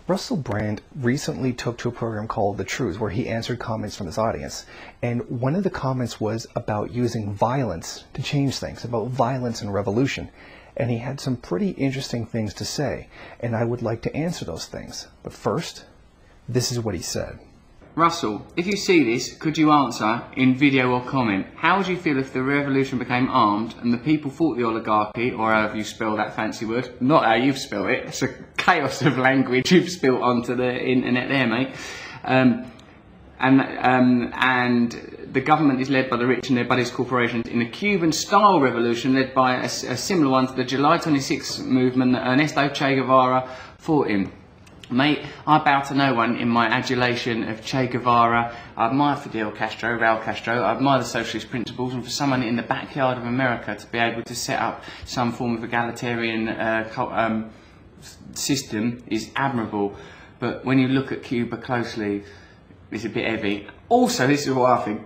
Russel Brand recently took to a program called The Truth, where he answered comments from his audience. And one of the comments was about using violence to change things, about violence and revolution. And he had some pretty interesting things to say, and I would like to answer those things. But first, this is what he said. Russell, if you see this, could you answer in video or comment? How would you feel if the revolution became armed and the people fought the oligarchy, or however you spell that fancy word? Not how you've spelled it. It's a chaos of language you've spilled onto the internet there, mate. And the government is led by the rich and their buddies corporations in a Cuban-style revolution led by a similar one to the July 26 movement that Ernesto Che Guevara fought in. Mate, I bow to no one in my adulation of Che Guevara. I admire Fidel Castro, Raul Castro. I admire the socialist principles, and for someone in the backyard of America to be able to set up some form of egalitarian system is admirable. But when you look at Cuba closely, it's a bit heavy. Also, this is what I think.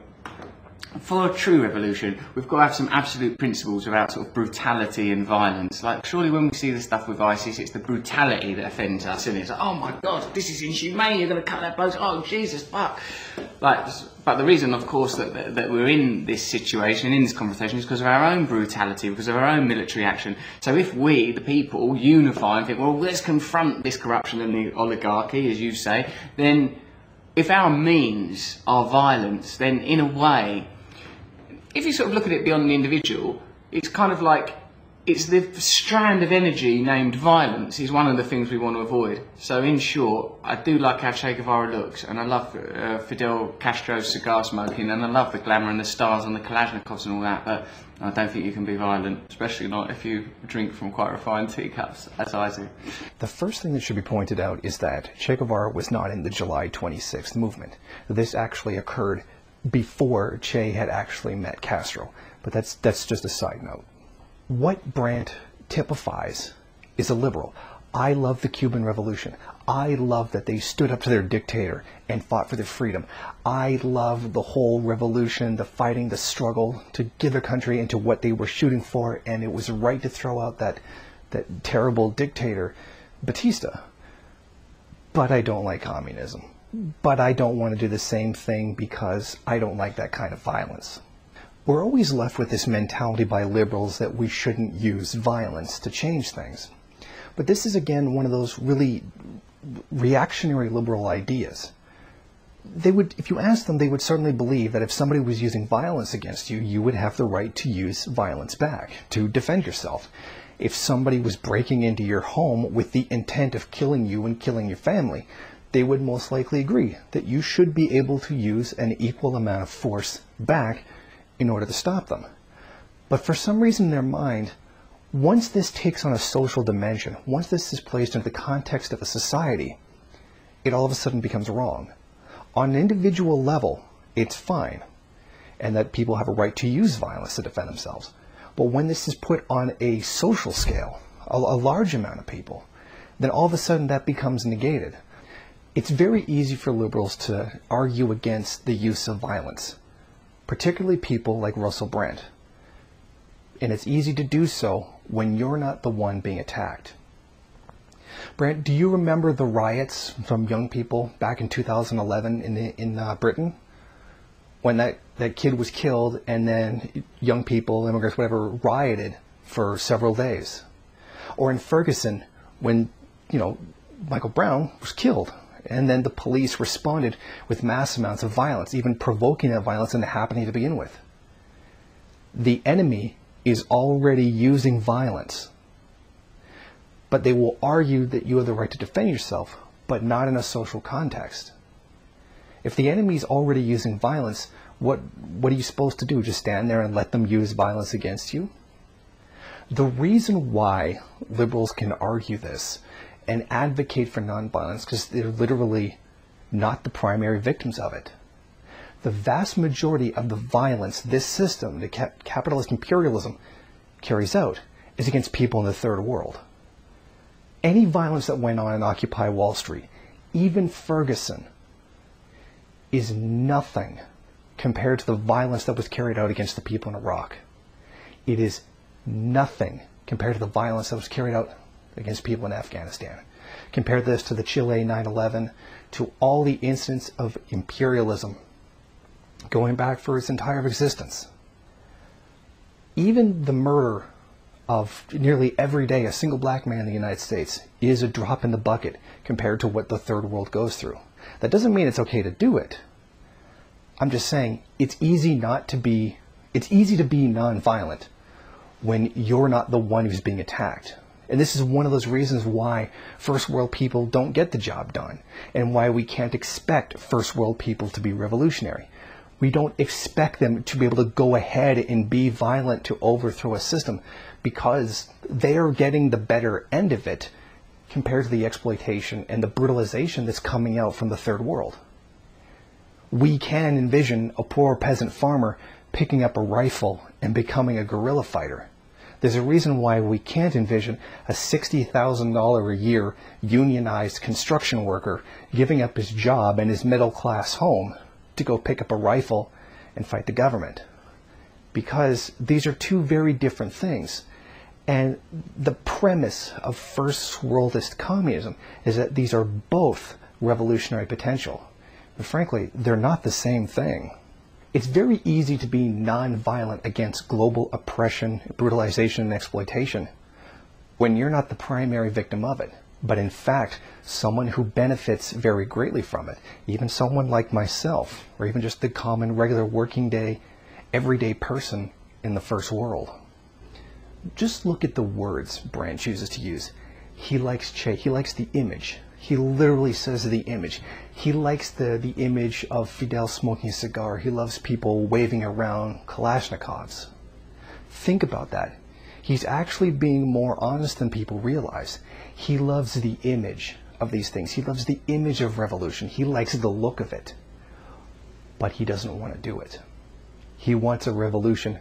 For a true revolution, we've got to have some absolute principles about sort of brutality and violence. Like, surely when we see the stuff with ISIS, it's the brutality that offends us, and it's like, oh my God, this is inhumane, you're going to cut that bloke, oh Jesus, fuck. Like, but the reason, of course, that we're in this situation, in this conversation, is because of our own brutality, because of our own military action. So if we, the people, unify and think, well, let's confront this corruption and the oligarchy, as you say, then if our means are violence, then in a way, if you sort of look at it beyond the individual, it's kind of like, it's the strand of energy named violence is one of the things we want to avoid. So in short, I do like how Che Guevara looks, and I love Fidel Castro's cigar smoking, and I love the glamour and the stars and the Kalashnikovs and all that, but I don't think you can be violent, especially not if you drink from quite refined teacups, as I do. The first thing that should be pointed out is that Che Guevara was not in the July 26th movement. This actually occurred before Che had actually met Castro, but that's just a side note. What Brandt typifies is a liberal. I love the Cuban Revolution. I love that they stood up to their dictator and fought for their freedom. I love the whole revolution, the fighting, the struggle to give their country into what they were shooting for, and it was right to throw out that terrible dictator, Batista. But I don't like communism. But I don't want to do the same thing because I don't like that kind of violence. We're always left with this mentality by liberals that we shouldn't use violence to change things. But this is again one of those really reactionary liberal ideas. If you ask them, they would certainly believe that if somebody was using violence against you, you would have the right to use violence back, to defend yourself. If somebody was breaking into your home with the intent of killing you and killing your family, they would most likely agree that you should be able to use an equal amount of force back in order to stop them. But for some reason in their mind, once this takes on a social dimension, once this is placed into the context of a society, it all of a sudden becomes wrong. On an individual level, it's fine, and that people have a right to use violence to defend themselves. But when this is put on a social scale, a large amount of people, then all of a sudden that becomes negated. It's very easy for liberals to argue against the use of violence, particularly people like Russel Brand. And it's easy to do so when you're not the one being attacked. Brand, do you remember the riots from young people back in 2011 in Britain? When that kid was killed, and then young people, immigrants, whatever, rioted for several days. Or in Ferguson, when, Michael Brown was killed, and then the police responded with mass amounts of violence, even provoking that violence into happening to begin with. The enemy is already using violence, but they will argue that you have the right to defend yourself, but not in a social context. If the enemy is already using violence, what are you supposed to do? Just stand there and let them use violence against you? The reason why liberals can argue this and advocate for nonviolence, because they're literally not the primary victims of it. The vast majority of the violence this system, the capitalist imperialism, carries out is against people in the third world. Any violence that went on in Occupy Wall Street, even Ferguson, is nothing compared to the violence that was carried out against the people in Iraq. It is nothing compared to the violence that was carried out against people in Afghanistan. Compare this to the Chile 9/11, to all the incidents of imperialism going back for its entire existence. Even the murder of nearly every day a single black man in the United States is a drop in the bucket compared to what the third world goes through. That doesn't mean it's okay to do it. I'm just saying it's easy to be nonviolent when you're not the one who's being attacked. And this is one of those reasons why first world people don't get the job done, and why we can't expect first world people to be revolutionary. We don't expect them to be able to go ahead and be violent to overthrow a system, because they're getting the better end of it compared to the exploitation and the brutalization that's coming out from the third world. We can envision a poor peasant farmer picking up a rifle and becoming a guerrilla fighter. There's a reason why we can't envision a $60,000 a year unionized construction worker giving up his job and his middle-class home to go pick up a rifle and fight the government. Because these are two very different things. And the premise of first worldist communism is that these are both revolutionary potential. But frankly, they're not the same thing. It's very easy to be non-violent against global oppression, brutalization, and exploitation when you're not the primary victim of it, but in fact, someone who benefits very greatly from it, even someone like myself, or even just the common, regular, working day, everyday person in the first world. Just look at the words Brand chooses to use. He likes Che. He likes the image. He literally says the image. He likes the image of Fidel smoking a cigar. He loves people waving around Kalashnikovs. Think about that. He's actually being more honest than people realize. He loves the image of these things. He loves the image of revolution. He likes the look of it. But he doesn't want to do it. He wants a revolution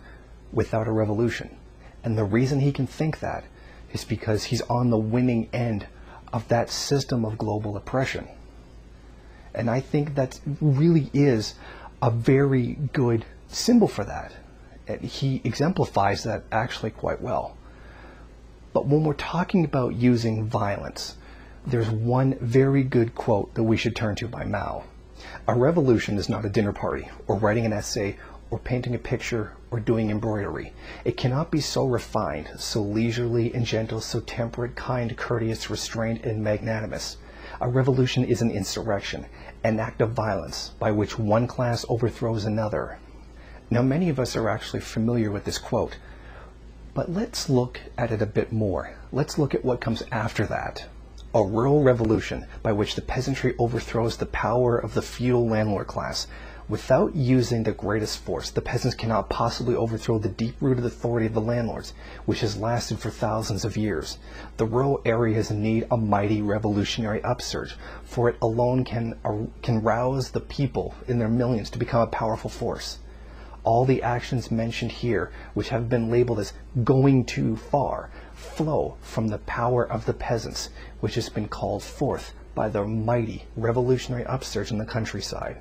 without a revolution. And the reason he can think that is because he's on the winning end of that system of global oppression. And I think that really is a very good symbol for that. And he exemplifies that actually quite well. But when we're talking about using violence, there's one very good quote that we should turn to by Mao. A revolution is not a dinner party, or writing an essay, or painting a picture, or doing embroidery. It cannot be so refined, so leisurely and gentle, so temperate, kind, courteous, restrained, and magnanimous. A revolution is an insurrection, an act of violence by which one class overthrows another. Now, many of us are actually familiar with this quote, but let's look at it a bit more. Let's look at what comes after that. A rural revolution by which the peasantry overthrows the power of the feudal landlord class. Without using the greatest force, the peasants cannot possibly overthrow the deep-rooted authority of the landlords, which has lasted for thousands of years. The rural areas need a mighty revolutionary upsurge, for it alone can rouse the people in their millions to become a powerful force. All the actions mentioned here, which have been labeled as going too far, flow from the power of the peasants, which has been called forth by the mighty revolutionary upsurge in the countryside.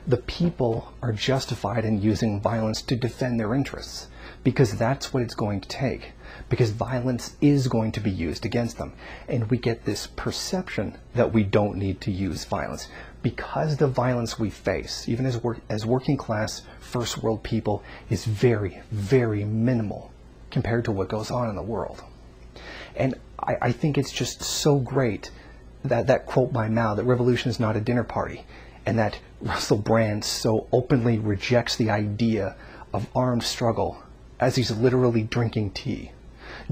The people are justified in using violence to defend their interests, because that's what it's going to take, because violence is going to be used against them. And we get this perception that we don't need to use violence, because the violence we face, even as working class first world people, is very, very minimal compared to what goes on in the world. And I think it's just so great that quote by Mao, that revolution is not a dinner party, and that Russel Brand so openly rejects the idea of armed struggle as he's literally drinking tea,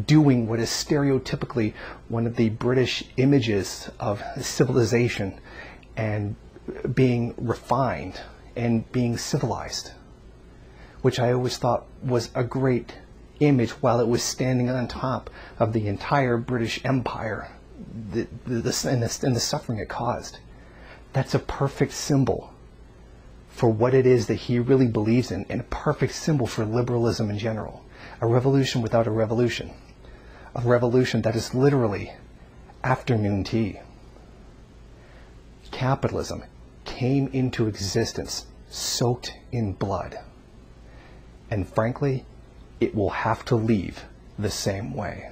doing what is stereotypically one of the British images of civilization and being refined and being civilized, which I always thought was a great image while it was standing on top of the entire British Empire and the suffering it caused. That's a perfect symbol for what it is that he really believes in, and a perfect symbol for liberalism in general. A revolution without a revolution. A revolution that is literally afternoon tea. Capitalism came into existence soaked in blood. And frankly, it will have to leave the same way.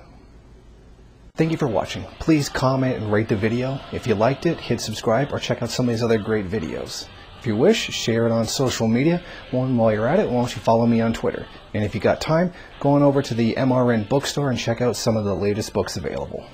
Thank you for watching. Please comment and rate the video. If you liked it, hit subscribe or check out some of these other great videos. If you wish, share it on social media. While you're at it, why don't you follow me on Twitter? And if you got time, go on over to the MRN bookstore and check out some of the latest books available.